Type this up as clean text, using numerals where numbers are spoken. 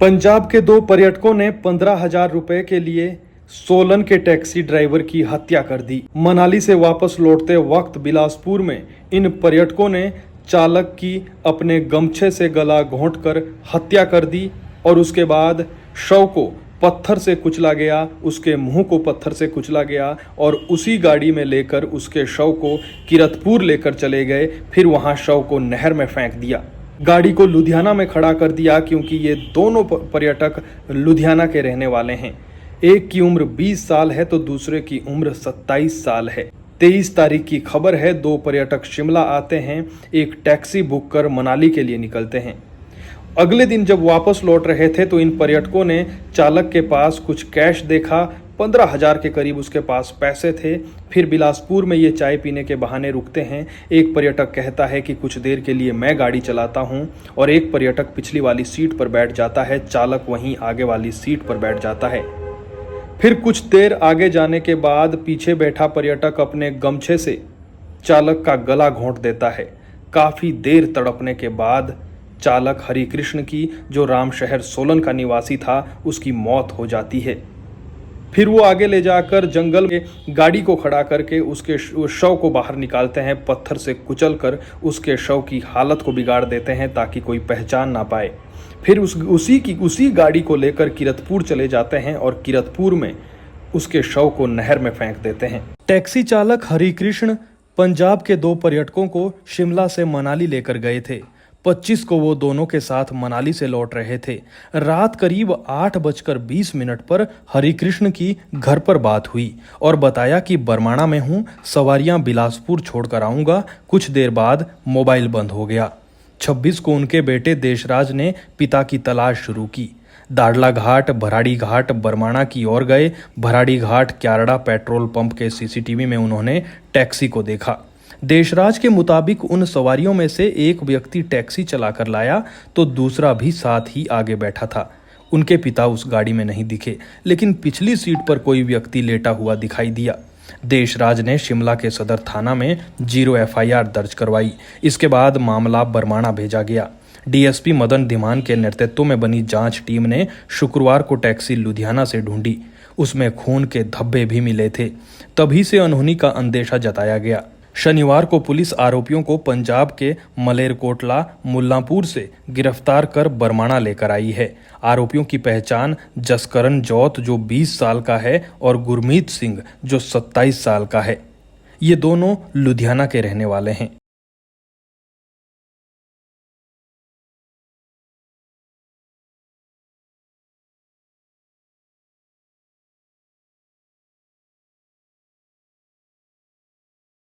पंजाब के दो पर्यटकों ने 15,000 रुपए के लिए सोलन के टैक्सी ड्राइवर की हत्या कर दी। मनाली से वापस लौटते वक्त बिलासपुर में इन पर्यटकों ने चालक की अपने गमछे से गला घोंटकर हत्या कर दी और उसके बाद शव को पत्थर से कुचला गया, उसके मुंह को पत्थर से कुचला गया और उसी गाड़ी में लेकर उसके शव को किरतपुर लेकर चले गए। फिर वहां शव को नहर में फेंक दिया। गाड़ी को लुधियाना में खड़ा कर दिया क्योंकि ये दोनों पर्यटक लुधियाना के रहने वाले हैं। एक की उम्र 20 साल है तो दूसरे की उम्र 27 साल है। 23 तारीख की खबर है। दो पर्यटक शिमला आते हैं, एक टैक्सी बुक कर मनाली के लिए निकलते हैं। अगले दिन जब वापस लौट रहे थे तो इन पर्यटकों ने चालक के पास कुछ कैश देखा। 15,000 के करीब उसके पास पैसे थे। फिर बिलासपुर में ये चाय पीने के बहाने रुकते हैं। एक पर्यटक कहता है कि कुछ देर के लिए मैं गाड़ी चलाता हूँ और एक पर्यटक पिछली वाली सीट पर बैठ जाता है। चालक वहीं आगे वाली सीट पर बैठ जाता है। फिर कुछ देर आगे जाने के बाद पीछे बैठा पर्यटक अपने गमछे से चालक का गला घोंट देता है। काफी देर तड़पने के बाद चालक हरिकृष्ण की, जो रामशहर सोलन का निवासी था, उसकी मौत हो जाती है। फिर वो आगे ले जाकर जंगल में गाड़ी को खड़ा करके उसके शव को बाहर निकालते हैं। पत्थर से कुचलकर उसके शव की हालत को बिगाड़ देते हैं ताकि कोई पहचान ना पाए। फिर उसी गाड़ी को लेकर किरतपुर चले जाते हैं और किरतपुर में उसके शव को नहर में फेंक देते हैं। टैक्सी चालक हरिकृष्ण पंजाब के दो पर्यटकों को शिमला से मनाली लेकर गए थे। 25 को वो दोनों के साथ मनाली से लौट रहे थे। रात करीब 8:20 पर हरिकृष्ण की घर पर बात हुई और बताया कि बरमाणा में हूँ, सवारियां बिलासपुर छोड़कर आऊँगा। कुछ देर बाद मोबाइल बंद हो गया। 26 को उनके बेटे देशराज ने पिता की तलाश शुरू की। दाड़ला घाट, भराड़ी घाट, बरमाणा की ओर गए। भराड़ी घाट क्यारड़ा पेट्रोल पंप के सीसीटीवी में उन्होंने टैक्सी को देखा। देशराज के मुताबिक उन सवारियों में से एक व्यक्ति टैक्सी चलाकर लाया तो दूसरा भी साथ ही आगे बैठा था। उनके पिता उस गाड़ी में नहीं दिखे, लेकिन पिछली सीट पर कोई व्यक्ति लेटा हुआ दिखाई दिया। देशराज ने शिमला के सदर थाना में 0 FIR दर्ज करवाई। इसके बाद मामला बरमाणा भेजा गया। डीएसपी मदन धीमान के नेतृत्व में बनी जांच टीम ने शुक्रवार को टैक्सी लुधियाना से ढूंढी। उसमें खून के धब्बे भी मिले थे। तभी से अनहोनी का अंदेशा जताया गया। शनिवार को पुलिस आरोपियों को पंजाब के मलेरकोटला मुल्लांपुर से गिरफ्तार कर बरमाणा लेकर आई है। आरोपियों की पहचान जसकरण जौत, जो 20 साल का है, और गुरमीत सिंह, जो 27 साल का है। ये दोनों लुधियाना के रहने वाले हैं।